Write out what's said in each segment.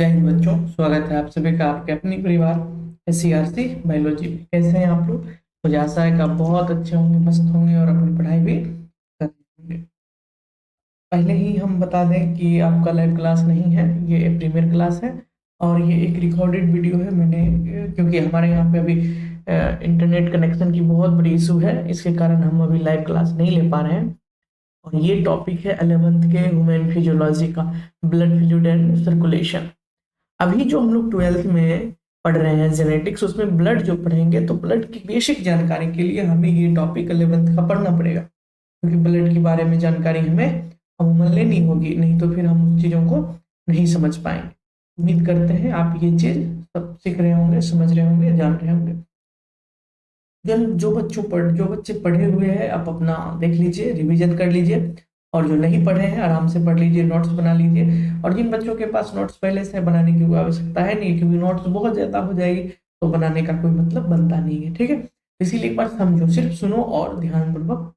जय हिंद बच्चों, स्वागत है आप सभी का आपके अपनी परिवार SCRC बायोलॉजी में। कैसे हैं आप लोग? मुझे आशा है कि आप बहुत अच्छे होंगे, मस्त होंगे और अपनी पढ़ाई भी कर रहे होंगे। पहले ही हम बता दें कि आपका लाइव क्लास नहीं है, ये प्रीमियर क्लास है और ये एक रिकॉर्डेड वीडियो है। मैंने क्योंकि हमारे यहाँ पे अभी इंटरनेट कनेक्शन की बहुत बड़ी इशू है, इसके कारण हम अभी लाइव क्लास नहीं ले पा रहे हैं। और ये टॉपिक है 11th के ह्यूमन फिजियोलॉजी का, ब्लड फ्लूइड एंड सर्कुलेशन। अभी जो हम लोग 12th में पढ़ रहे हैं जेनेटिक्स, उसमें ब्लड जो पढ़ेंगे तो ब्लड की बेसिक जानकारी के लिए हमें ये टॉपिक 11th का पढ़ना पड़ेगा, क्योंकि ब्लड के बारे में जानकारी हमें अमूमन लेनी होगी, नहीं तो फिर हम उन चीज़ों को नहीं समझ पाएंगे। उम्मीद करते हैं आप ये चीज़ सब सीख रहे होंगे, समझ रहे होंगे, जान रहे होंगे। जो बच्चे पढ़े हुए हैं आप अपना देख लीजिए, रिवीजन कर लीजिए, और जो नहीं पढ़े हैं आराम से पढ़ लीजिए, नोट्स बना लीजिए। और जिन बच्चों के पास नोट्स पहले से बनाने की कोई आवश्यकता है नहीं, क्योंकि नोट्स बहुत ज़्यादा हो जाएगी तो बनाने का कोई मतलब बनता नहीं है, ठीक है। इसीलिए एक बार समझो, सिर्फ सुनो और ध्यानपूर्वक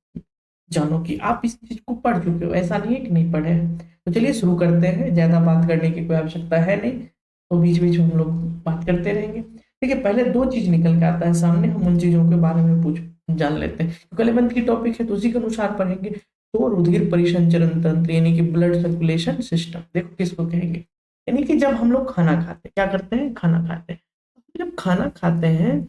जानो कि आप इस चीज को पढ़ चुके हो, ऐसा नहीं है कि नहीं पढ़े हैं। तो चलिए शुरू करते हैं, ज्यादा बात करने की कोई आवश्यकता है नहीं, तो बीच बीच में हम लोग बात करते रहेंगे। देखिए, पहले दो चीज निकल के आता है सामने, हम उन चीजों के बारे में पूछ जान लेते हैं, क्योंकि 11th की टॉपिक है तो उसी के अनुसार पढ़ेंगे। तो रुधिर परिसंचरण तंत्र यानी कि ब्लड सर्कुलेशन सिस्टम, देखो किसको कहेंगे। यानी कि जब हम लोग खाना खाते हैं, क्या करते हैं, खाना खाते हैं। जब खाना खाते हैं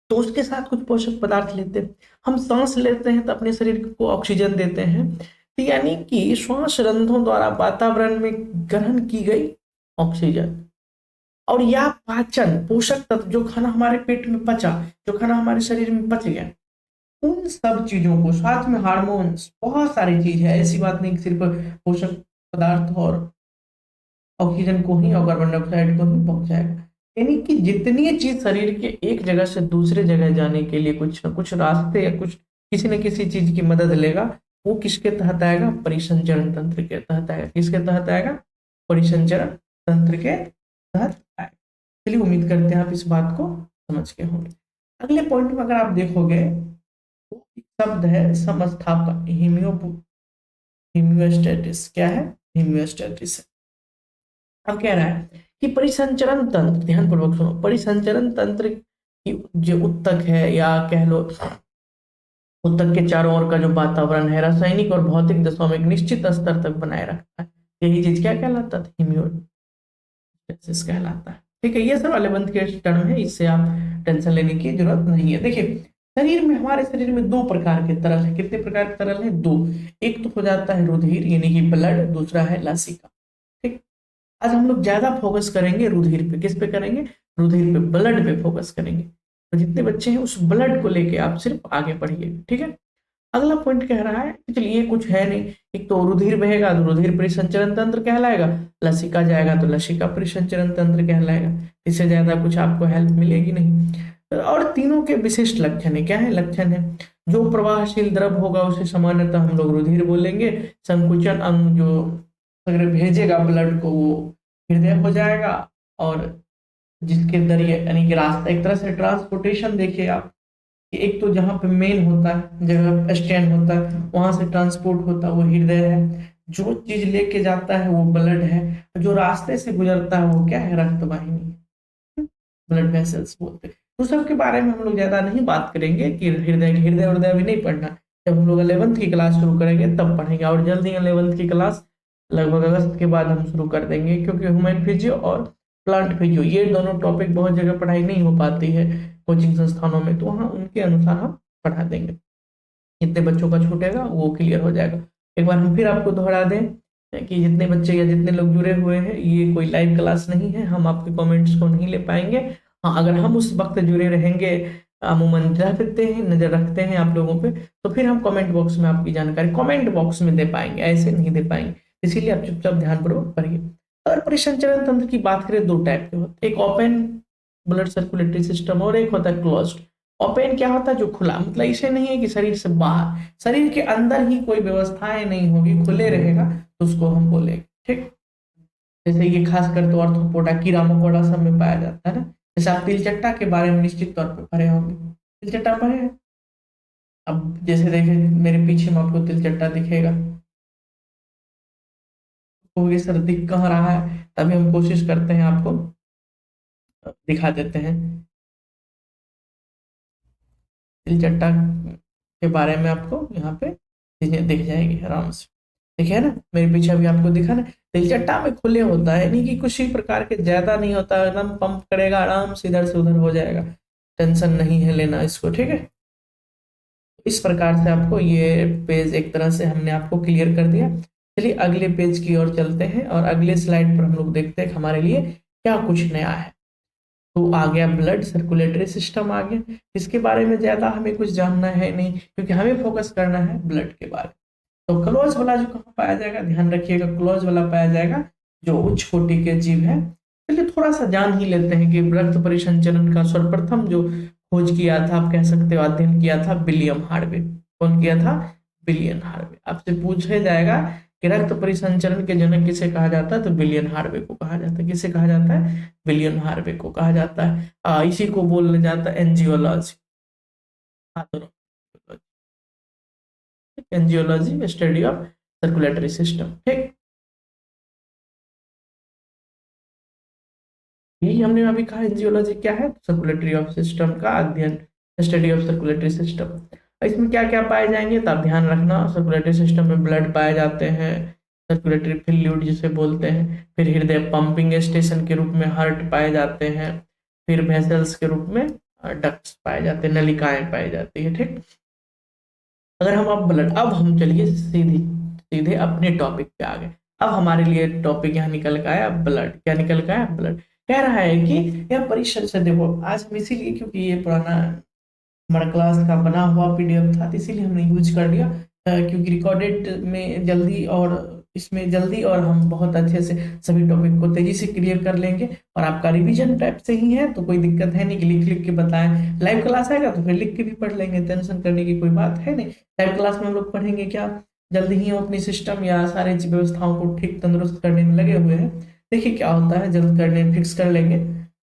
तो उसके साथ कुछ पोषक पदार्थ लेते हैं। हम सांस लेते हैं तो अपने शरीर को ऑक्सीजन देते हैं, तो यानी कि श्वास रंध्रों द्वारा वातावरण में ग्रहण की गई ऑक्सीजन, और या पाचन, पोषक तत्व, जो खाना हमारे पेट में पचा, जो खाना हमारे शरीर में पच गया, उन सब चीजों को, साथ में हार्मोन्स, बहुत सारी चीज है, ऐसी बात नहीं कि सिर्फ पोषक पदार्थ और ऑक्सीजन को ही और कार्बन डाइऑक्साइड को ही पहुंचाएगा। यानी कि जितनी चीज शरीर के एक जगह से दूसरे जगह जाने के लिए कुछ न कुछ रास्ते या कुछ किसी न किसी चीज की मदद लेगा, वो किसके तहत आएगा, परिसंचरण तंत्र के तहत आएगा। किसके तहत आएगा, परिसंचरण तंत्र के तहत आएगा। चलिए, उम्मीद करते हैं आप इस बात को समझ के होंगे। अगले पॉइंट में अगर आप देखोगे तो एक शब्द है समस्थापन, हीमियोस्टेटिस। क्या है, हीमियोस्टेटिस। अब कह रहा है कि परिसंचरण तंत्र, ध्यानपूर्वक सुनो, परिसंचरण तंत्र की जो उत्तक है, या कह लो उत्तक के चारों ओर का जो वातावरण है, रासायनिक और भौतिक दशाओं में एक निश्चित स्तर तक बनाए रखता है। यही चीज क्या कहलाता है, हीमियोस्टेसिस कहलाता है। ठीक है, ये सब 11th के टर्म है, इससे आप टेंशन लेने की जरूरत नहीं है। देखिए, शरीर में, हमारे शरीर में दो प्रकार के तरल है। कितने प्रकार के तरल है, दो। एक तो हो जाता है रुधिर यानी कि ब्लड, दूसरा है लसिका। ठीक। आज हम लोग ज्यादा फोकस करेंगे रुधिर पे। किस पे करेंगे, रुधिर पे, ब्लड पे फोकस करेंगे। तो जितने बच्चे हैं उस ब्लड को लेके आप सिर्फ आगे बढ़िए, ठीक है। अगला पॉइंट कह रहा है कि चलिए कुछ है नहीं, एक तो रुधिर बहेगा तो रुधिर परिसंचरण तंत्र कहलाएगा, लसिका जाएगा तो लसिका परिसंचरण तंत्र कहलाएगा। इससे ज्यादा कुछ आपको हेल्प मिलेगी नहीं। और तीनों के विशिष्ट लक्षण है। क्या है, लक्षण है, जो प्रवाहशील द्रव होगा उसे सामान्यतः हम लोग रुधिर बोलेंगे। संकुचन अंग जो अगर भेजेगा ब्लड को, वो हृदय हो जाएगा। और जिसके जरिए, यानी कि रास्ता, एक तरह से ट्रांसपोर्टेशन देखिए आप, कि एक तो जहाँ पे मेन होता है, जगह स्टैंड होता है, वहां से ट्रांसपोर्ट होता है, वो हृदय है। जो चीज लेके जाता है वो ब्लड है। जो रास्ते से गुजरता है वो क्या है, रक्त वाहिनी, ब्लड वेसल्स बोलते हैं। तो सबके बारे में हम लोग ज्यादा नहीं बात करेंगे कि हृदय हृदय हृदय भी नहीं पढ़ना। जब हम लोग 11th की क्लास शुरू करेंगे तब पढ़ेंगे, और जल्दी 11th की क्लास लगभग अगस्त के बाद हम शुरू कर देंगे, क्योंकि ह्यूमन फिजियो और प्लांट फिजियो ये दोनों टॉपिक बहुत जगह पढ़ाई नहीं हो पाती है कोचिंग संस्थानों में, तो वहाँ उनके अनुसार हम पढ़ा देंगे। जितने बच्चों का छूटेगा वो क्लियर हो जाएगा। एक बार हम फिर आपको दोहरा दें कि जितने बच्चे या जितने लोग जुड़े हुए हैं, ये कोई लाइव क्लास नहीं है, हम आपके कमेंट्स को नहीं ले पाएंगे। हाँ, अगर हम उस वक्त जुड़े रहेंगे, अमूमन रखते हैं, नजर रखते हैं आप लोगों पे, तो फिर हम कमेंट बॉक्स में आपकी जानकारी कमेंट बॉक्स में दे पाएंगे, ऐसे नहीं दे पाएंगे। इसीलिए आप चुपचाप ध्यानपूर्वक पढ़िए। अगर परिसंचरण तंत्र की बात करें, दो टाइप के होते हैं, एक ओपन ब्लड सर्कुलेटरी सिस्टम और एक होता है क्लोज्ड। ओपन क्या होता है, जो खुला, मतलब इसे नहीं है कि शरीर से बाहर, शरीर के अंदर ही कोई व्यवस्थाएं नहीं होगी, खुले रहेगा, तो उसको हम बोलेंगे। ठीक। जैसे ये खासकर तो ऑर्थोपोडा, कीड़ा मकोड़ा सब में पाया जाता है ना। जैसे आप तिलचट्टा के बारे में निश्चित तौर पर पढ़े होंगे, तिलचट्टा पढ़े हैं। अब जैसे देखे मेरे पीछे में आपको तिलचट्टा दिखेगा, कहोगे सर दिख कहाँ रहा है, तभी हम कोशिश करते हैं आपको दिखा देते हैं। तिलचट्टा के बारे में आपको यहाँ पे चीजें दिख जाएगी आराम से। ठीक है ना, मेरे पीछे अभी आपको दिखा ना, तिलचट्टा में खुले होता है, यानी कि कुछ ही प्रकार के ज्यादा नहीं होता, एकदम पंप करेगा आराम से इधर से उधर हो जाएगा, टेंशन नहीं है लेना इसको। ठीक है, इस प्रकार से आपको ये पेज एक तरह से हमने आपको क्लियर कर दिया। चलिए अगले पेज की ओर चलते हैं और अगले स्लाइड पर हम लोग देखते हैं कि हमारे लिए क्या कुछ नया है। तो आ गया ब्लड सर्कुलेटरी सिस्टम आ गया, इसके बारे में ज्यादा हमें कुछ जानना है नहीं, क्योंकि हमें फोकस करना है ब्लड के बारे में। तो क्लोज वाला जो कहाँ पाया जाएगा, ध्यान रखिएगा, क्लोज वाला पाया जाएगा जो उच्च कोटि के जीव है। चलिए थोड़ा सा जान ही लेते हैं कि रक्त परिसंचरण का सर्वप्रथम जो खोज किया था, आप कह सकते हो अध्ययन किया था, विलियम हार्वे। कौन किया था? William Harvey. आपसे पूछा जाएगा कि रक्त परिसंचरण के जनक किसे कहा जाता है, तो विलियम हार्वे को कहा जाता है। किसे कहा जाता है? विलियम हार्वे को कहा जाता है। इसी को बोलने जाता है angiology. Angiology study of circulatory system. ठीक, यही हमने अभी कहा एंजियोलॉजी क्या है, सर्कुलेटरी ऑफ सिस्टम का अध्ययन, स्टडी ऑफ सर्कुलेटरी सिस्टम। इसमें क्या क्या पाए जाएंगे, तो आप ध्यान रखना, सर्कुलेटरी सिस्टम में ब्लड पाए जाते हैं, सर्कुलेटरी फ्लूइड जिसे बोलते हैं, फिर हृदय पंपिंग स्टेशन के रूप में हार्ट पाए जाते हैं, फिर वेसल्स के रूप में डक्ट्स पाए जाते हैं, नलिकाएं पाई जाती है। ठीक, अगर हम अब ब्लड, अब हम चलिए सीधे सीधे अपने टॉपिक पे आ गए। अब हमारे लिए टॉपिक यहाँ निकल का आया ब्लड। क्या निकल का आया? ब्लड। कह रहा है कि यह परीक्षा से देखो, आज हम इसीलिए, क्योंकि ये पुराना हमारा क्लास का बना हुआ पीडीएफ था, तो इसीलिए हमने यूज कर लिया, क्योंकि रिकॉर्डेड में जल्दी और इसमें जल्दी और हम बहुत अच्छे से सभी टॉपिक को तेजी से क्लियर कर लेंगे। और आपका रिवीजन टाइप से ही है तो कोई दिक्कत है नहीं कि लिख लिख के बताएं। लाइव क्लास आएगा तो फिर लिख के भी पढ़ लेंगे, टेंशन करने की कोई बात है नहीं। लाइव क्लास में हम लोग पढ़ेंगे क्या, जल्दी ही हम अपनी सिस्टम या सारे व्यवस्थाओं को ठीक तंदुरुस्त करने में लगे हुए हैं। देखिए क्या होता है, जल्द करने फिक्स कर लेंगे।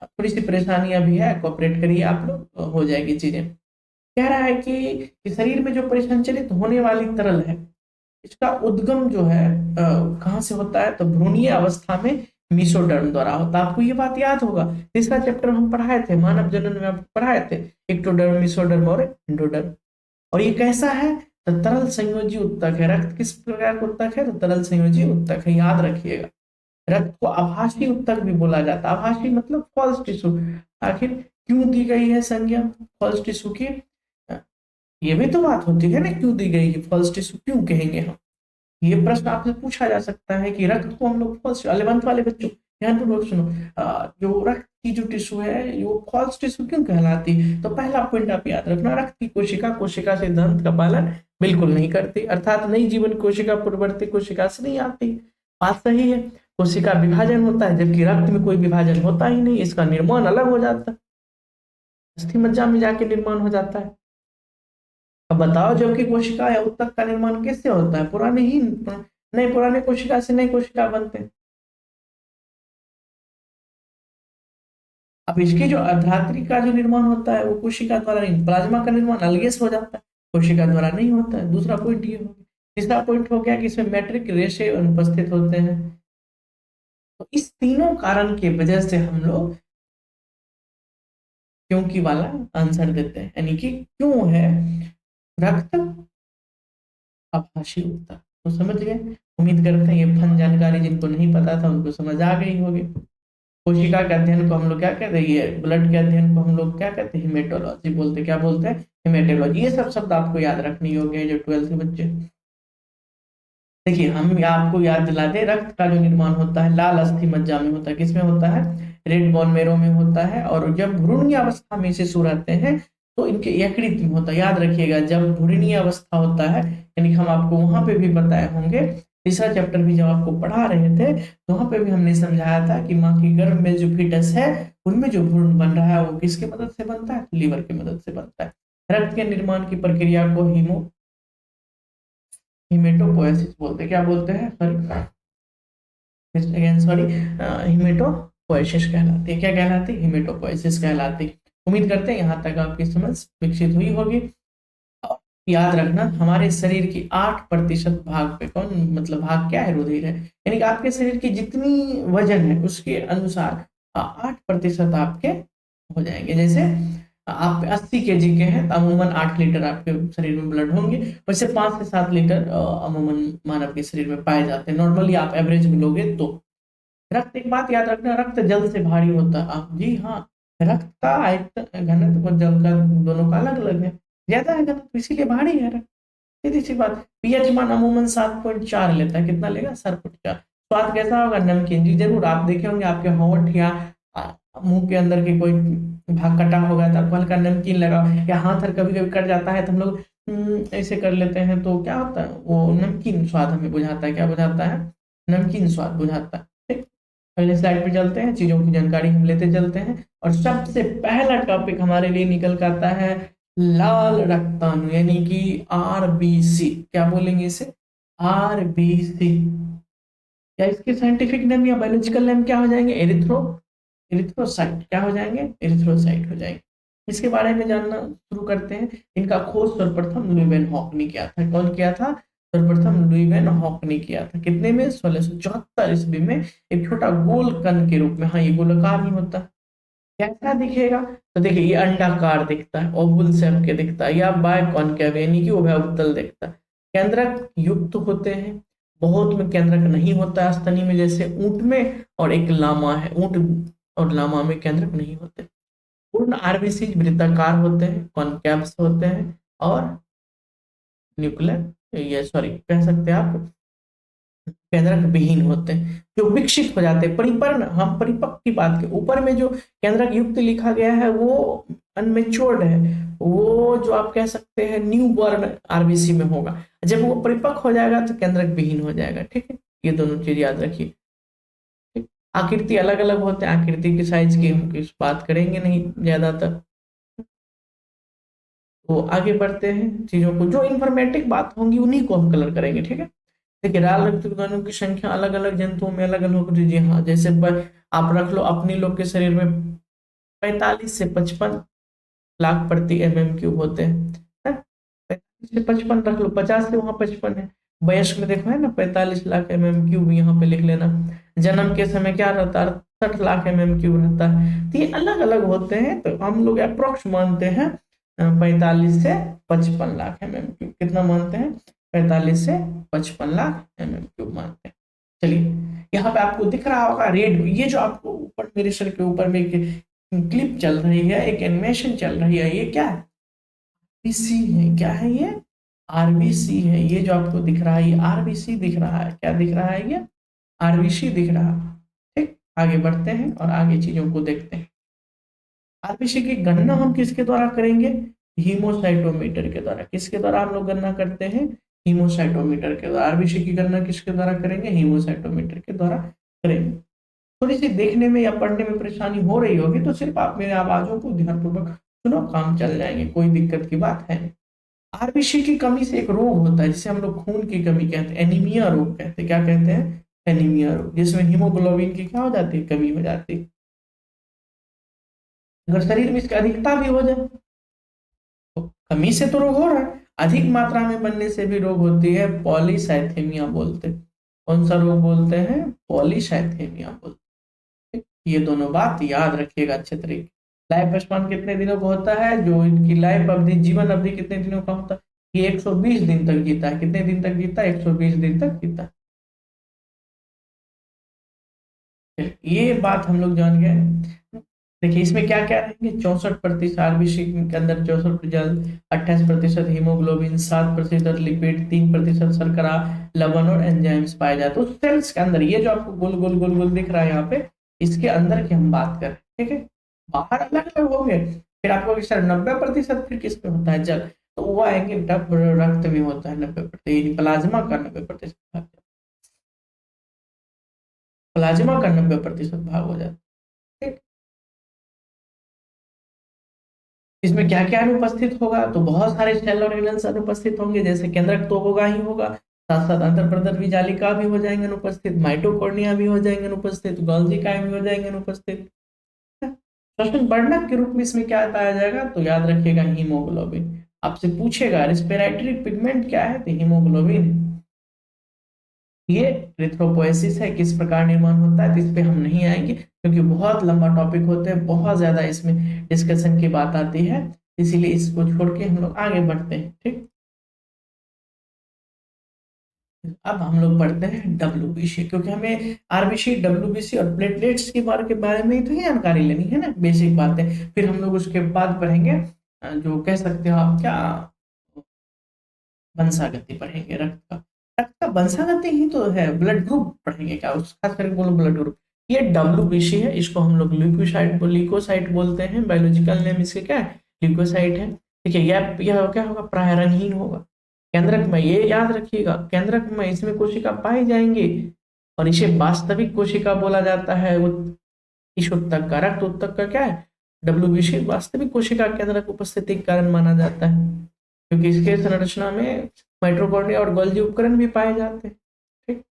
थोड़ी सी परेशानियां भी है, कोऑपरेट करिए आप लोग, तो हो जाएगी चीजें। कह रहा है कि शरीर में जो परिसंचरित होने वाली तरल है, इसका उद्गम जो है कहाँ से होता है, तो भ्रूणीय अवस्था में मीसोडर्म द्वारा होता है। आपको ये बात याद होगा, तीसरा चैप्टर हम पढ़ाए थे, मानव जनन में आप पढ़ाए थे, एक्टोडर्म, मीसोडर्म और एंडोडर्म। और ये कैसा है, तो तरल संयोजी उत्तक है। रक्त किस प्रकार का उत्तक है, तो तरल संयोजी उत्तक है, याद रखिएगा। रक्त को आभासी उत्तक भी बोला जाता है। आभासी मतलब फॉल्स टिश्यू। आखिर क्यों दी गई है संज्ञा फॉल्स टिश्यू की, ये भी तो बात होती है ना, क्यों दी गई है फॉल्स टिश्यू, क्यों कहेंगे हम, ये प्रश्न आपसे पूछा जा सकता है कि रक्त को हम लोग फॉल्स, 11th वाले बच्चों ध्यानपूर्वक सुनो, जो रक्त की जो टिश्यू है वो फॉल्स टिश्यू क्यों कहलाती है, तो पहला पॉइंट आप याद रखना, रक्त की कोशिका कोशिका सिद्धांत का पालन बिल्कुल नहीं करती, अर्थात नई जीवन कोशिका पूर्ववर्ती कोशिका से नहीं आती। बात सही है, कोशिका विभाजन होता है, जबकि रक्त में कोई विभाजन होता ही नहीं, इसका निर्माण अलग हो जाता है, अस्थि मज्जा में जाके निर्माण हो जाता है। अब बताओ, जबकि कोशिका या उत्तक का निर्माण किससे होता है, पुराने ही नए, पुराने कोशिका से नई कोशिका बनते हैं। अब इसकी जो अर्धात्री का जो निर्माण होता है वो कोशिका द्वारा नहीं, प्लाज्मा का निर्माण अलग से हो जाता है, कोशिका द्वारा नहीं होता है। दूसरा पॉइंट ये हो गया। तीसरा पॉइंट हो गया कि इसमें मैट्रिक रेशे अनुपस्थित होते हैं। तो इस तीनों कारण की वजह से हम लोग क्यों की वाला आंसर देते हैं, यानी कि क्यों है रक्त आभासी उत्तर। तो समझ गए, उम्मीद करते हैं ये फन जानकारी जिनको नहीं पता था उनको समझ आ गई होगी। कोशिका के अध्ययन को हम लोग क्या कहते हैं, ये ब्लड के अध्ययन को हम लोग क्या कहते हैं, हिमेटोलॉजी बोलते हैं। क्या बोलते हैं? हिमेटोलॉजी। ये सब शब्द आपको याद रखनी होगी जो 12th के बच्चे। देखिए हम आपको याद दिला दें, रक्त का जो निर्माण होता है लाल अस्थि मज्जा में होता है। किसमें होता है? रेड बोन मेरो में होता है। और जब भ्रूणीय अवस्था में शिशु रहते हैं तो इनके यकृत में होता है। याद रखिएगा, जब भ्रूणीय अवस्था होता है, यानी हम आपको वहां पे भी बताए होंगे, तीसरा चैप्टर भी जब आपको पढ़ा रहे थे तो वहां पे भी हमने समझाया था कि माँ के गर्भ में जो फीटस है उनमें जो भ्रूण बन रहा है वो किसके मदद से बनता है? लीवर की मदद से बनता है। रक्त के निर्माण की प्रक्रिया को हिमेटोपोएसिस बोलते हैं। क्या बोलते हैं? सॉरी, हिमेटोपोएसिस कहलाती है। क्या कहलाती है? हिमेटोपोएसिस कहलाती है। उम्मीद करते हैं यहाँ तक आपकी समझ विकसित हुई होगी। याद रखना हमारे शरीर की 8% भाग पे कौन मतलब भाग क्या है, रुधिर है। यानी कि आपके शरीर की जितनी वजन है उसके अनुसार 8% आपके हो जाएंगे। जैसे आप 80 kg के हैं तो अमूमन 8 लीटर आपके शरीर में ब्लड होंगे, वैसे 5 से 7 लीटर अमूमन मानव के शरीर में पाए जाते हैं नॉर्मली, आप एवरेज में लोगे तो। रक्त, एक बात याद रखना, रक्त जल से भारी होता है। आप जी हाँ, रक्त का घनत्व और जल का दोनों का अलग अलग है, ज्यादा है घनत्व इसीलिए भारी है रक्त। सीधी सी बात। पीएच मान अमूमन 7.4 लेता है, कितना लेगा 7.4। स्वाद कैसा होगा, नमकीन। जी जरूर, आप देखे होंगे आपके होंठ या मुंह के अंदर के कोई भाग कटा होगा तो आपको हल्का नमकीन लगा, या हाथ हर कभी कभी कट जाता है तो हम लोग ऐसे कर लेते हैं तो क्या होता है, वो नमकीन स्वाद हमें बुझाता है। क्या बुझाता है, नमकीन स्वाद बुझाता है। ठीक, अगले स्लाइड पे चलते हैं, चीजों की जानकारी हम लेते चलते हैं। और सबसे पहला टॉपिक हमारे लिए निकल कर आता है लाल रक्ताणु, यानी कि आरबीसी। क्या बोलेंगे इसे, आरबीसी। या इसके साइंटिफिक नेम या बायोलॉजिकल नेम क्या हो जाएंगे, एरिथ्रोसाइट। क्या हो जाएंगे, एरिथ्रोसाइट हो जाएंगे। इसके बारे में जानना शुरू करते हैं। इनका खोज सर्वप्रथम लुई वैन हॉक ने किया था। कौन किया था, सर्वप्रथम लुई वैन हॉक ने किया था। कितने में, 1674 ईस्वी में, एक छोटा गोल कण के रूप में। हाँ, ये गोलाकार ही होता है। कैसा दिखेगा, तो देखिए ये अंडाकार दिखता है, ओवल शेप के दिखता है, या बायकॉन्केव यानी कि उभयउत्तल दिखता है। केंद्रक युक्त होते हैं, बहुत में केंद्रक नहीं होता है स्तनी में, जैसे ऊंट में, और एक लामा है, ऊंट और लामा में केंद्रक नहीं होते। पूर्ण आरबीसी वृत्ताकार होते हैं, कॉनकेव्स होते हैं, और न्यूक्लियर ये सॉरी कह सकते हैं आप केंद्रक विहीन होते हैं, जो विकसित हो जाते हैं परिपर्ण। हम परिपक्व की बात के ऊपर में जो केंद्रक युक्त लिखा गया है वो अनमेच्योर्ड है, वो जो आप कह सकते हैं न्यू बॉर्न आरबीसी में होगा। जब वो परिपक्व हो जाएगा तो केंद्रक विहीन हो जाएगा। ठीक है, ये दोनों चीज याद रखिए। ठीक? आकृति अलग अलग होते हैं, आकृति की साइज की हम किस बात करेंगे नहीं ज्यादातर। तो आगे बढ़ते हैं, चीजों को जो इंफॉर्मेटिव बात होंगी उन्हीं को हम कलर करेंगे। ठीक है, देखिए लाल रक्त कणों की संख्या अलग अलग जंतुओं में अलग अलग होती है। जी हाँ, जैसे आप रख लो अपनी लोग के शरीर में 45 से 55 लाख प्रति mm³ होते हैं। 45 से 55 रख लो, 50 से वहां 55 है। वयस्क में देखो है ना 45 लाख mm³, यहाँ पे लिख लेना। जन्म के समय क्या रहता है, 68 लाख mm³ रहता है। तो ये अलग अलग होते हैं, तो हम लोग अप्रोक्स मानते हैं 45 से 55 लाख mm³। कितना मानते हैं, 45 से 55 लाख mm³ मानते हैं। चलिए, यहाँ पे आपको दिख रहा होगा रेड, ये जो आपको ऊपर मेरे सर के ऊपर में एक क्लिप चल रही है, एक एनिमेशन चल रही है, ये क्या है, आरबीसी है। क्या है ये, आरबीसी है। ये जो आपको दिख रहा है ये आरबीसी दिख रहा है। क्या दिख रहा है, ये आरबीसी दिख रहा है। ठीक, आगे बढ़ते हैं और आगे चीजों को देखते हैं। आरबीसी की गणना हम किसके द्वारा करेंगे, हीमोसाइटोमीटर के द्वारा। किसके द्वारा हम लोग गणना करते हैं, हीमोसाइटोमीटर के द्वारा। आरबीसी की गणना किसके द्वारा करेंगे, हीमोसाइटोमीटर के द्वारा करेंगे। थोड़ी सी देखने में या पढ़ने में परेशानी हो रही होगी तो सिर्फ आप मेरे आवाजों को ध्यानपूर्वक सुनो, काम चल जाएंगे, कोई दिक्कत की बात है नहीं। आरबीसी की कमी से एक रोग होता है जिसे हम लोग खून की कमी कहते हैं, एनीमिया रोग कहते हैं। क्या कहते हैं, एनीमिया रोग, जिसमें हीमोग्लोबिन की क्या हो जाती है, कमी हो जाती है। अगर शरीर में इसकी अधिकता भी हो जाए, तो कमी से तो रोग हो रहा है, अधिक मात्रा में बनने से भी रोग होती है, पॉलीसाइथेमिया बोलते हैं। कौन सा रोग बोलते हैं, पॉलीसाइथेमिया बोलते हैं। ये दोनों बात याद रखिएगा अच्छे तरीके। लाइफ स्पान कितने दिनों का होता है, जो इनकी लाइफ अवधि, जीवन अवधि कितने दिनों का होता है, ये 120 दिन तक जीता है। कितने दिन तक जीता है, 120 दिन तक जीता है। ये बात हम लोग जान गए। देखिए इसमें क्या क्या रहेंगे, 64% आरबीसी के अंदर 64 जल, 28% हीमोग्लोबिन, 7% लिपिड, 3% शर्करा, लवण और एंजाइम्स पाए जाते हैं उस सेल्स के अंदर। ये जो आपको गोल गोल गोल गोल दिख रहा है यहाँ पे, इसके अंदर की हम बात करें। ठीक है, बाहर अलग अलग होंगे। फिर आपको सर 90% फिर किस पे होता है, जल, तो वो आएंगे रक्त में होता है 90%, प्लाज्मा का 90%, प्लाज्मा का 90% भाग हो जाता है। इसमें क्या क्या अनुपस्थित होगा, तो बहुत सारे सेल ऑर्गेनल्स अनुपस्थित होंगे, जैसे केंद्रक तो होगा ही होगा, साथ साथ अंतःप्रदर्भी जालिका भी हो जाएंगे अनुपस्थित, माइटोकॉन्ड्रिया भी हो जाएंगे अनुपस्थित, गोल्गी काइम भी हो जाएंगे अनुपस्थित। श्वसन वर्णक के रूप में इसमें क्या पाया जाएगा, तो याद रखिएगा हीमोग्लोबिन। आपसे पूछेगा रेस्पिरेटरी पिगमेंट क्या है, तो हीमोग्लोबिन है। ये एरिथ्रोपोएसिस है, किस प्रकार निर्माण होता है, तो इस पे हम नहीं आएंगे क्योंकि बहुत लंबा टॉपिक होते हैं, बहुत ज्यादा इसमें डिस्कशन की बात आती है, इसीलिए इसको छोड़ के हम लोग आगे बढ़ते हैं। ठीक, अब हम लोग पढ़ते हैं डब्ल्यूबीसी, क्योंकि हमें आरबीसी, डब्ल्यूबीसी और प्लेटलेट्स के बारे में ही तो ही जानकारी लेनी है ना, बेसिक बातें। फिर हम लोग उसके बाद पढ़ेंगे जो कह सकते हो आप क्या, वंशागति पढ़ेंगे, रक्त का वंशागति ही तो है, ब्लड ग्रुप पढ़ेंगे क्या, उस खास करके बोलो ब्लड ग्रुप। ये डब्ल्यूबीसी है, इसको हम लोग ल्यूकोसाइट बोलते हैं, बायोलॉजिकल नेम इसके क्या है, ल्यूकोसाइट है। ठीक है, यह क्या होगा, प्राय रंगहीन होगा। केंद्रक में, ये याद रखिएगा, केंद्रक में इसमें कोशिका पाई जाएंगी और इसे वास्तविक कोशिका बोला जाता है। इस उत्तक का, रक्त उत्तक का क्या है, डब्ल्यूबीसी वास्तविक कोशिका केंद्रक उपस्थिति के कारण माना जाता है, क्योंकि इसके संरचना में माइटोकॉन्ड्रिया और गोल्गी उपकरण भी पाए जाते हैं। ठीक,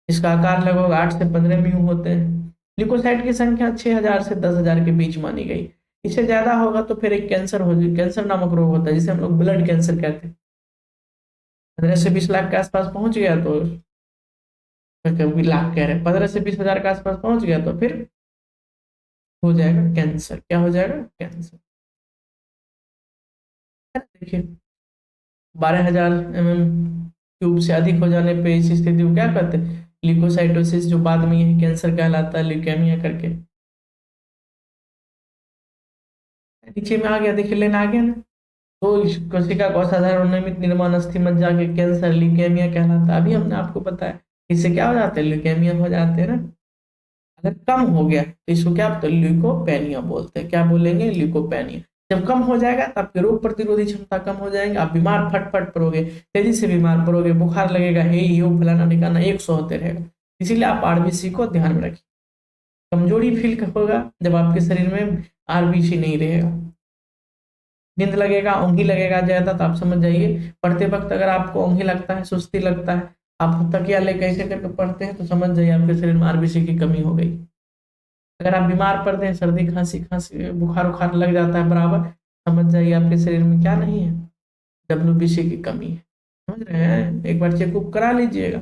इसका आकार लगभग 8 से 15 म्यू होते हैं। ल्यूकोसाइट की संख्या 6000 से 10,000 के बीच मानी गई। इससे ज्यादा होगा तो फिर एक कैंसर नामक रोग होता है, जिसे हम लोग ब्लड कैंसर कहते हैं। 15 से 20 लाख के आसपास पहुंच गया तो, लाख कह रहे हैं, 15 से 20,000 के आसपास पहुंच गया तो फिर हो जाएगा कैंसर। क्या हो जाएगा, कैंसर। देखिए 12,000 mm³ से अधिक हो जाने पे इस स्थिति को क्या कहते हैं, ल्यूकोसाइटोसिस, जो बाद में यही कैंसर कहलाता है, ल्यूकेमिया करके। नीचे में आ गया, देखिए लेना आ गया ना। तो इस कोशिका को असाधारण नियमित निर्माण अस्थि मज्जा के कैंसर ल्यूकेमिया कहलाता है। अभी हमने आपको बताया, इससे क्या हो जाते हैं, ल्यूकेमिया हो जाते हैं ना। अगर कम हो गया तो इसको क्या बोलते हैं, ल्यूकोपेनिया बोलते हैं। क्या बोलेंगे, ल्यूकोपेनिया। जब कम हो जाएगा तो आपकी रोग प्रतिरोधी क्षमता कम हो जाएगी, आप बीमार फट पड़ोगे, तेजी से बीमार पड़ोगे, बुखार लगेगा, हे यो फलाना निकालना 100 होते रहेगा। इसीलिए आप आरबीसी को ध्यान में रखिए। कमजोरी फील होगा जब आपके शरीर में आरबीसी नहीं रहेगा। नींद लगेगा, ऊँघी लगेगा ज्यादा, तो आप समझ जाइए पढ़ते वक्त अगर आपको ऊँघी लगता है, सुस्ती लगता है, आप तकिया ले कैसे करके पढ़ते हैं, तो समझ जाइए आपके शरीर में आरबीसी की कमी हो गई। अगर आप बीमार पड़ते हैं, सर्दी खांसी बुखार उखार लग जाता है बराबर, समझ जाइए आपके शरीर में क्या नहीं है, डब्ल्यूबीसी की कमी है। समझ रहे हैं, एक बार चेकअप करा लीजिएगा।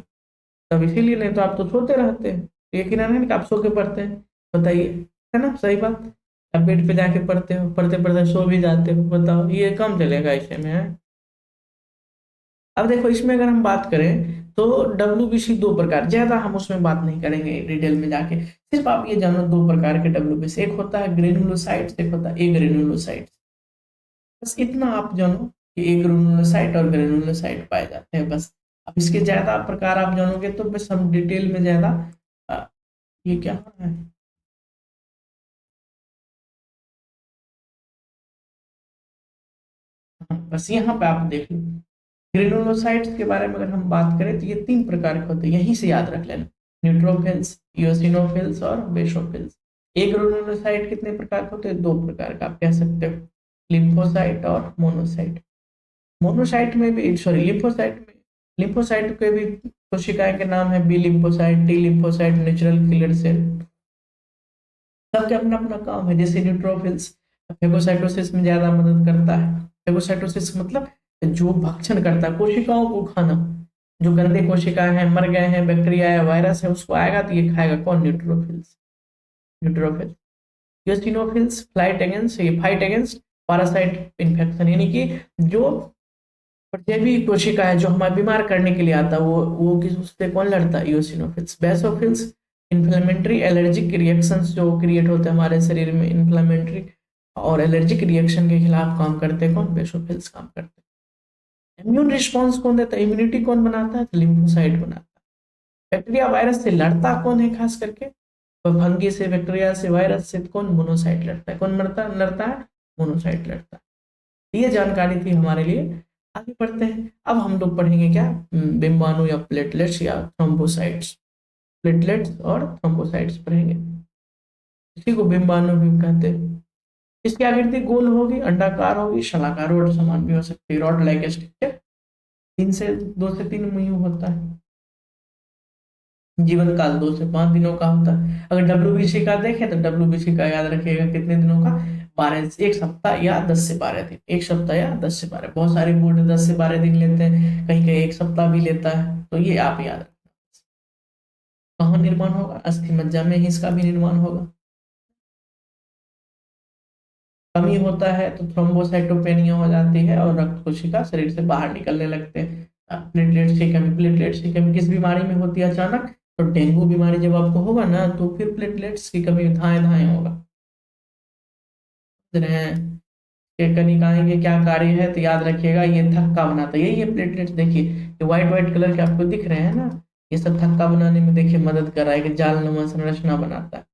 तब इसीलिए, नहीं तो आप तो सोते रहते हैं, यकीन है कि आप सो के पढ़ते हैं, बताइए, है ना सही बात। आप बेड पे जाके पढ़ते हो, पढ़ते पढ़ते सो भी जाते हो, बताओ ये कम चलेगा ऐसे में, है। अब देखो इसमें अगर हम बात करें तो डब्ल्यूबीसी दो प्रकार, ज्यादा हम उसमें बात नहीं करेंगे डिटेल में जाके, सिर्फ आप ये जानो दो प्रकार के डब्ल्यूबीसी, एक होता है ग्रेनुलोसाइट्स, एक होता है एग्रेनुलोसाइट्स। बस इतना आप जानो कि एग्रेनुलोसाइट और ग्रेनुलोसाइट पाए जाते हैं, बस। अब इसके ज्यादा प्रकार आप जानोगे तो बस हम डिटेल में ज्यादा ये क्या हो रहा है, हाँ, बस यहाँ पे आप देख लो। ग्रेनुलोसाइट्स के बारे में अगर हम बात करें तो ये 3 प्रकार के होते हैं, यहीं से याद रख लेना, न्यूट्रोफिल्स, इओसिनोफिल्स और बेसोफिल्स। एक ग्रेनुलोसाइट कितने प्रकार के होते हैं, 2 प्रकार का आप कह सकते हो, लिम्फोसाइट और मोनोसाइट। मोनोसाइट में भी, सॉरी, लिम्फोसाइट के भी कोशिकाएं के नाम है, B lymphocyte, T lymphocyte, natural killer cell. सबके अपना अपना काम है। जैसे न्यूट्रोफिल्स फेगोसाइटोसिस में ज्यादा मदद करता है। फेगोसाइटोसिस मतलब जो भक्षण करता है, कोशिकाओं को खाना। जो गंदे कोशिकाएं हैं, मर गए हैं, बैक्टीरिया है, वायरस है, उसको आएगा तो ये खाएगा कौन, neutrophils. Eosinophils fight against parasite infection, यानी कि जो परजीवी कोशिका है जो हमें बीमार करने के लिए आता है, वो किस उससे कौन लड़ता है, eosinophils. Basophils inflammatory allergic reactions जो क्रिएट होते हैं हमारे शरीर में, इन्फ्लेमेटरी और एलर्जिक रिएक्शन के खिलाफ काम करते हैं कौन, बेसोफिल्स काम करते हैं। इम्यून रिस्पॉन्स कौन देता है, इम्यूनिटी कौन बनाता है, तो लिम्फोसाइट बनाता है। बैक्टीरिया वायरस से लड़ता कौन है, खास करके फंगी से, बैक्टीरिया से, वायरस से कौन, मोनोसाइट लड़ता है। कौन लड़ता है, मोनोसाइट लड़ता है। ये जानकारी थी हमारे लिए। आगे बढ़ते हैं, अब हम लोग पढ़ेंगे क्या, बिम्बाणु या प्लेटलेट्स या थ्रोम्बोसाइट्स। प्लेटलेट्स और थ्रोम्बोसाइट्स पढ़ेंगे। इसी को बिम्बाणु भी कहते हैं। इसकी आकृति गोल होगी, अंडाकार होगी, शलाकार, रोड समान भी हो सकती है, रॉड लाइक स्ट्रक्चर। 2 से 3 म्यू होता है। जीवन काल 2 से 5 दिनों का होता है। अगर डब्ल्यूबीसी का देखें तो डब्ल्यूबीसी का याद रखिएगा कितने दिनों का, 12 एक सप्ताह या 10 से 12 दिन, एक सप्ताह या 10 से 12, बहुत सारे बोर्ड 10 से 12 दिन लेते हैं, कहीं कहीं एक सप्ताह भी लेता है, तो ये आप याद रखना। कहाँ निर्माण होगा? अस्थि मज्जा में ही इसका भी निर्माण होगा। कमी होता है तो थ्रोम्बोसाइटोपेनिया हो जाती है और रक्त कोशिका शरीर से बाहर निकलने लगते हैं। प्लेटलेट्स की कमी, प्लेटलेट्स की कमी किस बीमारी में होती है अचानक? तो डेंगू बीमारी जब आपको होगा ना, तो फिर प्लेटलेट्स की कमी धाए धाए होगा। समझ रहे हैं? ये कनिकाएं के क्या कार्य है, तो याद रखिएगा ये थक्का बनाता है, यही है प्लेटलेट्स। देखिए ये व्हाइट व्हाइट कलर के आपको दिख रहे हैं ना, ये सब थक्का बनाने में देखिए मदद कर रहा है कि जालनुमा संरचना बनाता है।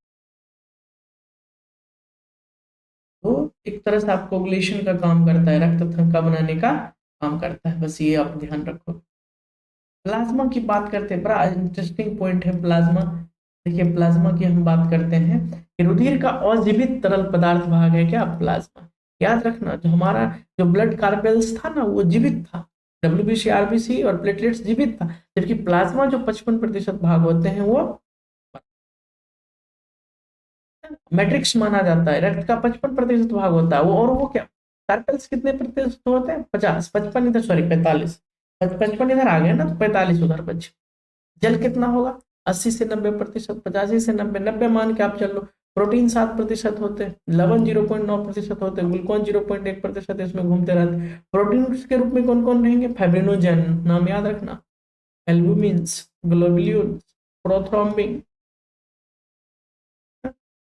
तो एक तरह से आपको कोगुलेशन का काम करता है, रक्त थक्का बनाने का काम करता है, बस ये आप ध्यान रखो। प्लाज्मा की बात करते हैं, बड़ा इंटरेस्टिंग पॉइंट है प्लाज्मा। देखिए प्लाज्मा की हम बात करते हैं कि रुधिर का अजीवित तरल पदार्थ भाग है क्या? प्लाज्मा। याद रखना, जो हमारा जो ब्लड कार्पेल्स था ना, वो जीवित था, डब्ल्यूबीसी आरबीसी और प्लेटलेट्स जीवित था, जबकि प्लाज्मा जो 55% भाग होते हैं वो मैट्रिक्स माना जाता है। रक्त का 55% भाग होता है वो, और वो क्या कार्पेल्स कितने प्रतिशत होते हैं? 50, 55 इधर, सॉरी 45, 55 इधर आ गया ना, तो 45 उधर बचे। जल कितना होगा? 80 से 90%, 85 से 90, 90 मान के आप चल लो। प्रोटीन 7% होते हैं, लवण 0.9% होते हैं, ग्लूकोन 0.1% इसमें घूमते रहते हैं। प्रोटीन के रूप में कौन कौन रहेंगे? फाइब्रिनोजेन, नाम याद रखना, एल्बुमिन्स, ग्लोबुल्यूल्स, प्रोथ्रोम्बिन।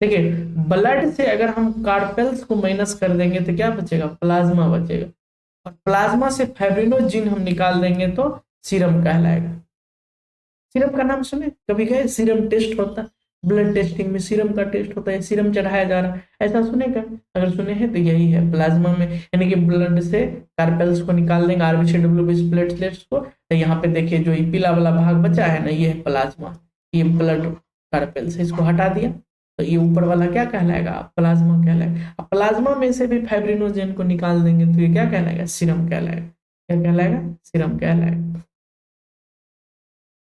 देखिए ब्लड से अगर हम कार्पेल्स को माइनस कर देंगे तो क्या बचेगा? प्लाज्मा बचेगा, और प्लाज्मा से फाइब्रिनोजिन हम निकाल देंगे तो सीरम कहलाएगा। सीरम का नाम सुने कभी? गए सीरम टेस्ट होता है, ब्लड टेस्टिंग में सीरम का टेस्ट होता है, सीरम चढ़ाया जा रहा है, ऐसा सुने क्या? अगर सुने हैं तो यही है प्लाज्मा में, यानी कि ब्लड से कार्पेल्स को निकाल देंगे, आरबीसी डब्ल्यूबीसी प्लेटलेट्स को, तो यहाँ पे देखिए जो ये पीला वाला भाग बचा है ना, ये है प्लाज्मा, ये ब्लड कार्पेल्स, इसको हटा दिया तो ये ऊपर वाला क्या कहलाएगा? प्लाज्मा कहलाएगा। अब प्लाज्मा में से भी फाइब्रिनोजेन को निकाल देंगे तो ये क्या कहलाएगा? सीरम कहलाएगा। क्या कहलाएगा? सीरम कहलाएगा।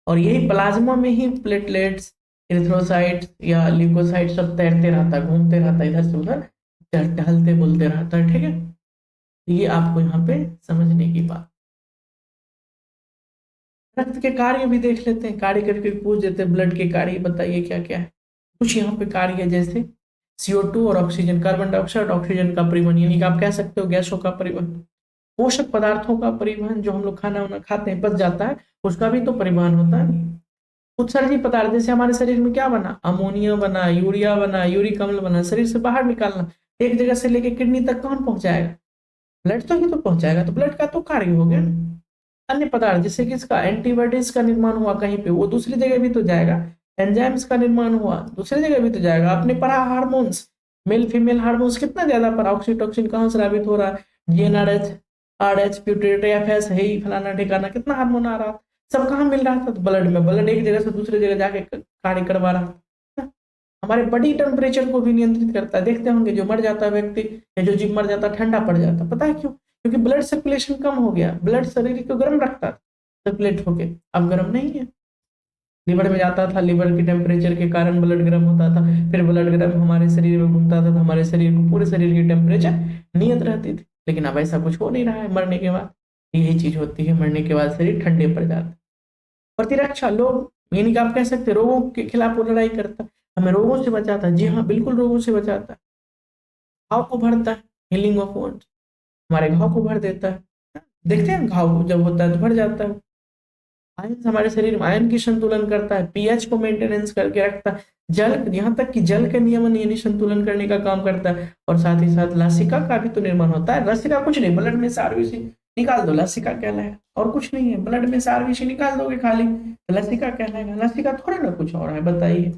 और यही प्लाज्मा में ही प्लेटलेट्स, एरिथ्रोसाइट्स या ल्यूकोसाइट सब तैरते रहता है, घूमते रहता है, इधर से उधर टहलते बोलते रहता है। ठीक है, ये आपको यहाँ पे समझने की बात। रक्त के कार्य भी देख लेते हैं, कार्य करके पूछ देते हैं, ब्लड के कार्य बताइए क्या क्या है। कुछ यहाँ पे कार्य है, जैसे CO2 और ऑक्सीजन, कार्बन डाइऑक्साइड ऑक्सीजन का परिवहन, यानी कि आप कह सकते हो गैसों का परिवहन। पोषक पदार्थों का परिवहन, जो हम लोग खाना वाना खाते हैं पच जाता है, उसका भी तो परिवहन होता है। उत्सर्जी पदार्थ, जैसे हमारे शरीर में क्या बना? अमोनिया बना, यूरिया बना, यूरिक अम्ल बना, शरीर से बाहर निकालना, एक जगह से लेके किडनी तक कौन पहुंचाएगा? ब्लड तो ही तो पहुंचाएगा, तो ब्लड का तो कार्य हो गया ना। अन्य पदार्थ जैसे कि इसका एंटीबॉडीज का निर्माण हुआ कहीं पे, वो दूसरी जगह भी तो जाएगा। एंजाइम्स का निर्माण हुआ दूसरी जगह भी तो जाएगा। आपने पढ़ा हार्मोन्स, मेल फीमेल हार्मोन्स कितना ज्यादा पढ़ा, ऑक्सीटोसिन कहाँ से राबित हो रहा है, GnRH, RH, प्यूटरेट, FS, है फलाना ठिकाना, कितना हार्मोन आ रहा, सब कहाँ मिल रहा था? तो ब्लड में। ब्लड एक जगह से दूसरी जगह जाके कार्य करवा रहा था। हमारे बॉडी टेम्परेचर को भी नियंत्रित करता है। देखते होंगे जो मर जाता है व्यक्ति, या जो जीव मर जाता है, ठंडा पड़ जाता है, पता है क्यों? क्योंकि ब्लड सर्कुलेशन कम हो गया। ब्लड शरीर को गर्म रखता था सर्कुलेट होके, अब गर्म नहीं है। लिवर में जाता था, लिवर के टेम्परेचर के कारण ब्लड गर्म होता था, फिर ब्लड गर्म हमारे शरीर में घूमता था, तो हमारे शरीर को, पूरे शरीर की टेम्परेचर नियत रहती थी। लेकिन अब ऐसा कुछ हो नहीं रहा है। मरने के बाद यही चीज होती है, मरने के बाद शरीर ठंडे पड़ जाता है। प्रतिरक्षा, लोग, यानी कि आप कह सकते हैं रोगों के खिलाफ वो लड़ाई करता है, हमें रोगों से बचाता है। जी हाँ, बिल्कुल रोगों से बचाता है। घाव को भरता है, हीलिंग ऑफ वुंड्स, हमारे घाव को भर देता है। देखते हैं घाव जब होता है तो भर जाता है। आयन हमारे शरीर में आयन की संतुलन करता है, पीएच को मेंटेनेंस करके रखता है। जल, यहाँ तक कि जल के नियमन यानी संतुलन करने का काम करता है। और साथ ही साथ लसिका का भी तो निर्माण होता है। लसिका कुछ नहीं, ब्लड में से आरबीसी निकाल दो, लसिका कहलाएगा। और कुछ नहीं है, ब्लड में से आरबीसी निकाल दोगे खाली, तो लसिका कहलाएगा। लसिका थोड़ा ना कुछ और है, बताइए।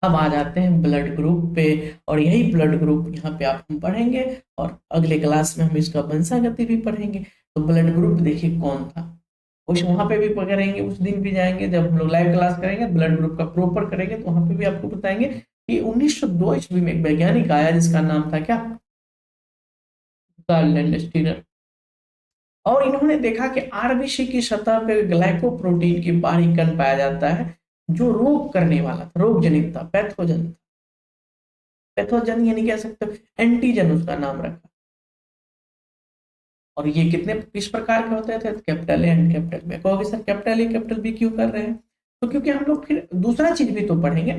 अब आ जाते हैं ब्लड ग्रुप पे, और यही ब्लड ग्रुप यहाँ पे आप हम पढ़ेंगे, और अगले क्लास में हम इसका वंशागति भी पढ़ेंगे। तो ब्लड ग्रुप देखिए कौन था, उस वहां पे भी करेंगे, उस दिन भी जाएंगे जब हम लोग लाइव क्लास करेंगे, ब्लड ग्रुप का प्रॉपर करेंगे, तो वहां पे भी आपको बताएंगे कि 1902 ईस्वी में एक वैज्ञानिक आया जिसका नाम था क्या? Karl Landsteiner. और इन्होंने देखा कि आरबीसी की सतह पे ग्लाइकोप्रोटीन की बाहरी कण पाया जाता है, जो रोग करने वाला था, रोग जनित था, पैथोजन था। पैथोजन ये नहीं कह सकते, एंटीजन उसका नाम रखा। और ये किस प्रकार के होते थे, capital A and capital B. कहोगे sir capital A capital B क्यों कर रहे हैं, तो क्योंकि हम लोग फिर दूसरा चीज भी तो पढ़ेंगे।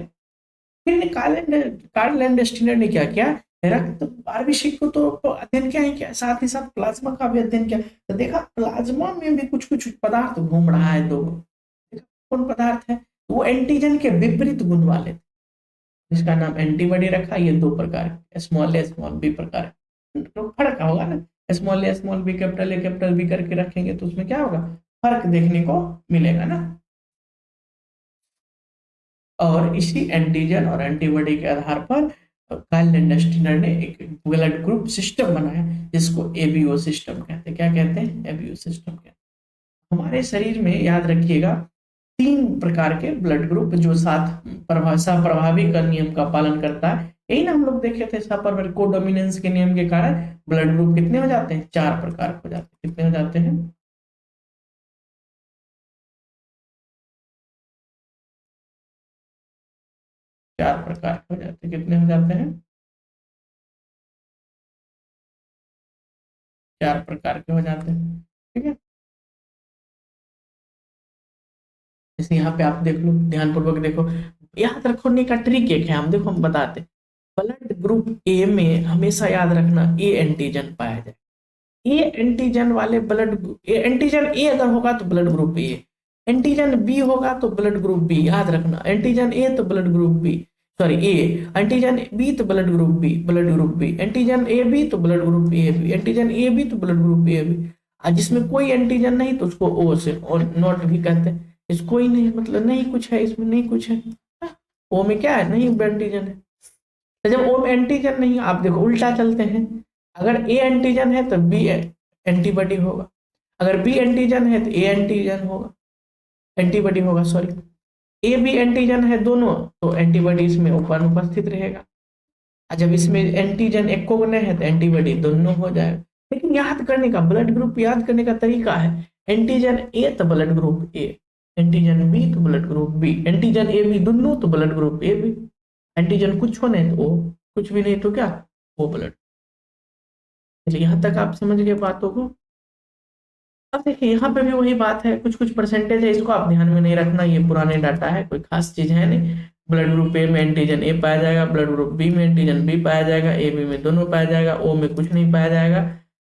फिर कार्ल लैंडस्टीनर ने क्या किया, रक्त आरबीसी को तो अध्ययन किया ही क्या, साथ ही साथ प्लाज्मा का भी अध्ययन किया। तो देखा प्लाज्मा में भी कुछ कुछ पदार्थ घूम रहा है, दो कौन पदार्थ है, वो एंटीजन के विपरीत गुण वाले थे, जिसका नाम एंटीबॉडी रखा। ये दो प्रकार, स्मॉल ए स्मॉल बी प्रकार, तो फर्क होगा ना, स्मॉल ए कैपिटल बी करके रखेंगे तो उसमें क्या होगा, फर्क देखने को मिलेगा ना। और इसी एंटीजन और एंटीबॉडी के आधार पर कार्ल लैंडस्टीनर ने एक ब्लड ग्रुप सिस्टम बनाया, जिसको एबीओ सिस्टम कहते हैं। क्या कहते हैं, एबीओ सिस्टम कहते हैं। हमारे शरीर में याद रखिएगा 3 प्रकार के ब्लड ग्रुप जो सह प्रभावी का नियम का पालन करता है। यही ना हम लोग देखे थे, सह कोडोमिनेंस के नियम के कारण ब्लड ग्रुप कितने हो जाते हैं, 4 प्रकार हो जाते हैं। कितने हो जाते हैं, 4 प्रकार के हो जाते हैं। कितने हो जाते हैं, 4 प्रकार के हो जाते हैं। ठीक है, जैसे यहाँ पे आप देख लो, ध्यानपूर्वक देखो, याद रखने का ट्रिक एक है, हम देखो हम बताते, ब्लड ग्रुप ए में हमेशा याद रखना ए एंटीजन पाया जाए। ए एंटीजन वाले ब्लड, एंटीजन ए अगर होगा तो blood group A, antigen B होगा तो ब्लड ग्रुप बी, याद रखना एंटीजन ए तो blood group B, sorry A, antigen B तो blood group B, antigen A B तो blood group A B, antigen A B तो ब्लड ग्रुप ए बी। और जिसमें कोई एंटीजन नहीं तो उसको ओ से नॉट भी कहते हैं। इसको ही नहीं मतलब नहीं कुछ है इसमें, नहीं कुछ है, ओ में क्या है, नहीं एंटीजन है। तो जब ओ में एंटीजन नहीं, आप देखो उल्टा चलते हैं, अगर ए एंटीजन है तो बी एंटीबॉडी होगा, अगर बी एंटीजन है तो ए एंटीजन होगा, एंटीबॉडी होगा सॉरी। ए बी एंटीजन है दोनों तो एंटीबॉडी इसमें ऊपर उपस्थित रहेगा, और जब इसमें एंटीजन एक को नहीं है तो एंटीबॉडी दोनों हो जाएगा। लेकिन याद करने का, ब्लड ग्रुप याद करने का तरीका है, एंटीजन ए तो blood group A, antigen B तो blood group B, antigen A B दोनों तो blood group A B, antigen कुछ होने तो ओ, कुछ भी नहीं तो क्या, वो ब्लड। चलिए यहाँ तक आप समझ गए बातों को। अब देखिए यहाँ पे भी वही बात है, कुछ कुछ परसेंटेज है, इसको आप ध्यान में नहीं रखना, ये पुराने डाटा है, कोई खास चीज है नहीं। ब्लड ग्रुप ए में एंटीजन ए पाया जाएगा, ब्लड ग्रुप बी में एंटीजन बी पाया जाएगा, ए बी में दोनों पाया जाएगा, ओ में कुछ नहीं पाया जाएगा।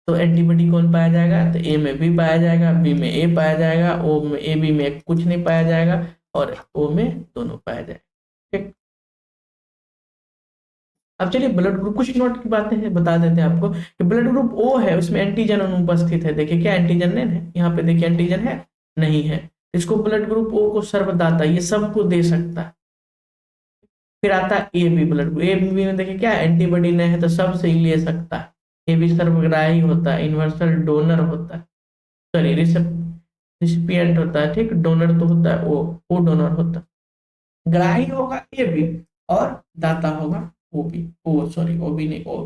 तो एंटीबॉडी कौन पाया जाएगा, तो ए में बी पाया जाएगा, बी में ए पाया जाएगा, ओ में ए बी में कुछ नहीं पाया जाएगा, और ओ में दोनों पाया जाएगा। ठीक, अब चलिए ब्लड ग्रुप कुछ नोट की बातें हैं बता देते हैं आपको कि ब्लड ग्रुप ओ है, उसमें एंटीजन अनुपस्थित है। देखिए क्या एंटीजन नहीं है, यहाँ पे देखिए एंटीजन है नहीं है, इसको ब्लड ग्रुप ओ को सर्वदाता, ये सबको दे सकता है। फिर आता है A B blood group, A B में देखिए क्या एंटीबॉडी नहीं है तो सबसे ही ले सकता है, ए बी सर्वग्राही होता है, यूनिवर्सल डोनर होता है, सॉरी रिसिपिएंट होता है, ठीक, डोनर तो होता है ओ डोनर होता है। ग्राही होगा ए बी और दाता होगा ओ बी, ओ सॉरी ओ बी नहीं ओ।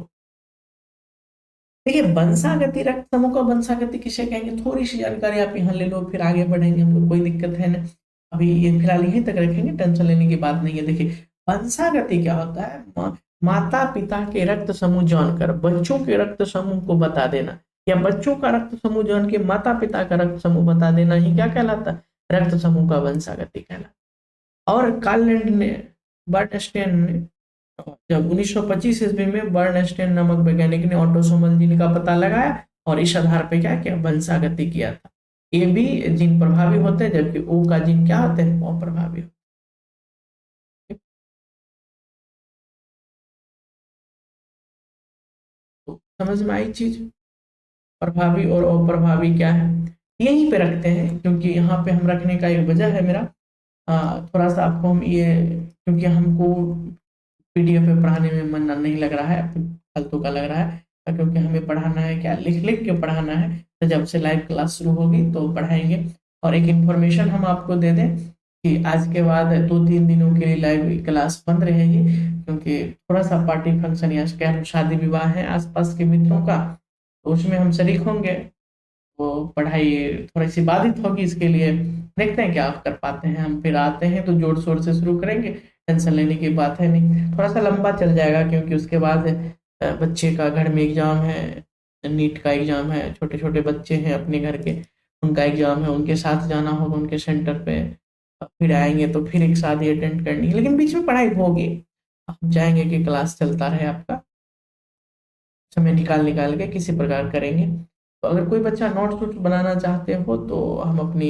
देखिए वंशागति, रक्त समूह का वंशागति किसे कहेंगे, थोड़ी सी जानकारी आप यहाँ ले लो, फिर आगे बढ़ेंगे हम लोग, कोई दिक्कत है ना। अभी ये फिलहाल यहीं तक रखेंगे, टेंशन लेने की बात नहीं है। देखिए वंशागति क्या होता है, माता पिता के रक्त समूह जानकर बच्चों के रक्त समूह को बता देना, या बच्चों का रक्त समूह जान के माता पिता का रक्त समूह बता देना ही क्या कहलाता है, रक्त समूह का वंशागति कहलाता। और कार्ल ने बर्नस्टेन ने जब 1925 ईस्वी में बर्नस्टेन नामक वैज्ञानिक ने ऑटोसोमल जीन का पता लगाया और इस आधार पे क्या किया, वंशागति किया था। ए बी जीन प्रभावी होते हैं जबकि ओ का जीन क्या होते हैं, अप्रभावी होते हैं। तो समझ में आई चीज, प्रभावी और अप्रभावी क्या है, यहीं पे रखते हैं क्योंकि यहाँ पे हम रखने का एक वजह है मेरा, थोड़ा सा आपको हम ये, क्योंकि हमको पीडीएफ पे पढ़ाने में मन नहीं लग रहा है, फालतू का लग रहा है, क्योंकि हमें पढ़ाना है क्या, लिख लिख के पढ़ाना है। तो जब से लाइव क्लास शुरू होगी तो पढ़ाएंगे। और एक इन्फॉर्मेशन हम आपको दे दें कि आज के बाद 2-3 दिनों के लिए लाइव क्लास बंद रहेगी, क्योंकि थोड़ा सा पार्टी फंक्शन या कह लो शादी विवाह है आसपास के मित्रों का, तो उसमें हम शरीक होंगे, वो पढ़ाई थोड़ी सी बाधित होगी। इसके लिए देखते हैं क्या आप कर पाते हैं, हम फिर आते हैं तो जोर शोर से शुरू करेंगे। टेंशन लेने की बात है नहीं। थोड़ा सा लंबा चल जाएगा क्योंकि उसके बाद बच्चे का घर में एग्जाम है, नीट का एग्जाम है, छोटे छोटे बच्चे हैं अपने घर के, उनका एग्जाम है, उनके साथ जाना होगा उनके सेंटर पे, फिर आएंगे तो फिर एक साथ ही अटेंड करनी है, लेकिन बीच में पढ़ाई होगी। हम चाहेंगे कि क्लास चलता रहे आपका, समय निकाल निकाल के किसी प्रकार करेंगे। तो अगर कोई बच्चा नोट्स वोट्स बनाना चाहते हो तो हम अपनी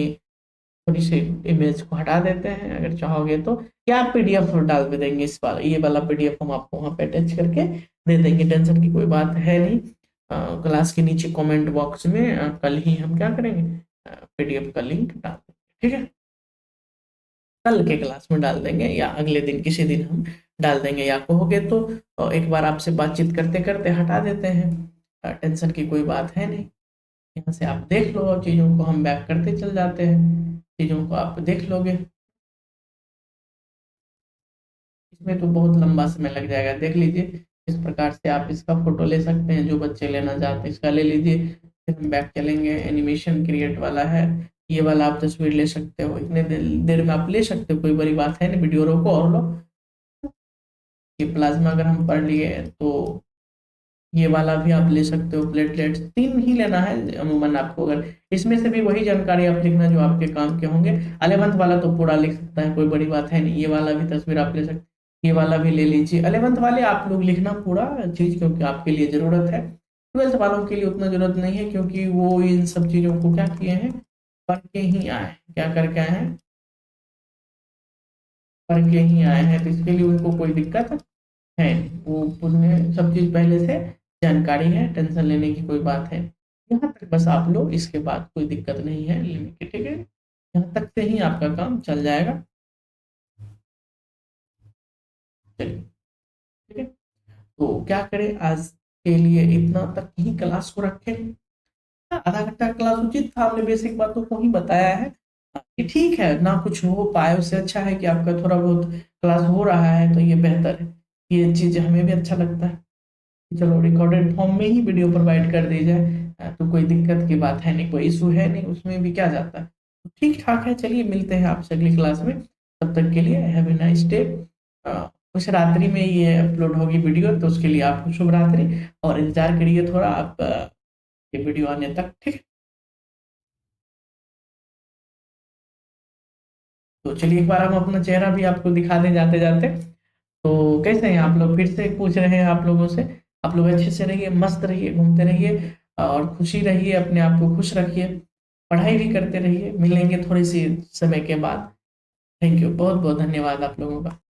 थोड़ी सी इमेज को हटा देते हैं अगर चाहोगे तो, या आप पीडीएफ डाल भी देंगे, इस वाला ये वाला पीडीएफ हम आपको वहाँ पे अटैच करके दे देंगे, टेंशन की कोई बात है नहीं। क्लास के नीचे कमेंट बॉक्स में कल ही हम क्या करेंगे, पीडीएफ का लिंक डाल देंगे, ठीक है। कल के क्लास में डाल देंगे या अगले दिन किसी दिन हम डाल देंगे, या कहोगे तो एक बार आपसे बातचीत करते करते हटा देते हैं, टेंशन की कोई बात है नहीं। यहाँ से आप देख लो और चीज़ों को हम बैक करते चल जाते हैं, चीज़ों को आप देख लोगे। इसमें तो बहुत लंबा समय लग जाएगा, देख लीजिए इस प्रकार से आप इसका फोटो ले सकते हैं, जो बच्चे लेना चाहते हैं इसका ले लीजिए। फिर हम बैक चलेंगे, एनिमेशन क्रिएट वाला है, ये वाला आप तस्वीर ले सकते हो, इतने देर में आप ले सकते हो, कोई बड़ी बात है नहीं। वीडियो रोको और लो। ये प्लाज्मा अगर हम पढ़ लिए तो ये वाला भी आप ले सकते हो, प्लेटलेट्स 3 ही लेना है अमूमन आपको, अगर इसमें से भी वही जानकारी आप लिखना जो आपके काम के होंगे। 11th वाला तो पूरा लिख सकता है, कोई बड़ी बात है नहीं, ये वाला भी तस्वीर आप ले सकते, ये वाला भी ले लीजिए। 11th वाले आप लोग लिखना पूरा चीज क्योंकि आपके लिए जरूरत है। 12th वालों के लिए उतना जरूरत नहीं है क्योंकि वो इन सब चीजों को क्या किए हैं, पढ़ के ही आए हैं, क्या करके आए हैं, पढ़ के ही आए हैं, तो इसके लिए उनको कोई दिक्कत है, वो उन्हें सब चीज़ पहले से जानकारी है, टेंशन लेने की कोई बात है। यहाँ तक बस आप लोग, इसके बाद कोई दिक्कत नहीं है लिमिट की, ठीक है। यहाँ तक से ही आपका काम चल जाएगा। चलिए ठीक है, तो क्या करें, आज के लिए इतना तक ही क्लास को रखें। आधा घंटा क्लास उचित था, हमने बेसिक बातों को ही बताया है कि ठीक है ना, कुछ हो पाए उससे अच्छा है कि आपका थोड़ा बहुत क्लास हो रहा है, तो ये बेहतर है, ये चीज़ हमें भी अच्छा लगता है। चलो रिकॉर्डेड फॉर्म में ही वीडियो प्रोवाइड कर दी जाए, तो कोई दिक्कत की बात है नहीं, कोई इशू है नहीं, उसमें भी क्या जाता है, तो ठीक ठाक है। चलिए मिलते हैं आपसे अगली क्लास में, तब तक के लिए हैव ए नाइस डे। कुछ रात्रि में ये अपलोड होगी वीडियो, तो उसके लिए आपको शुभ रात्रि, और इंतजार करिए थोड़ा आप ये वीडियो आने तक, ठीक है। तो चलिए एक बार हम अपना चेहरा भी आपको दिखा दें जाते जाते। तो कैसे हैं आप लोग, फिर से पूछ रहे हैं आप लोगों से, आप लोग अच्छे से रहिए, मस्त रहिए, घूमते रहिए और खुशी रहिए, अपने आप को खुश रखिए, पढ़ाई भी करते रहिए। मिलेंगे थोड़ी सी समय के बाद। थैंक यू, बहुत बहुत धन्यवाद आप लोगों का।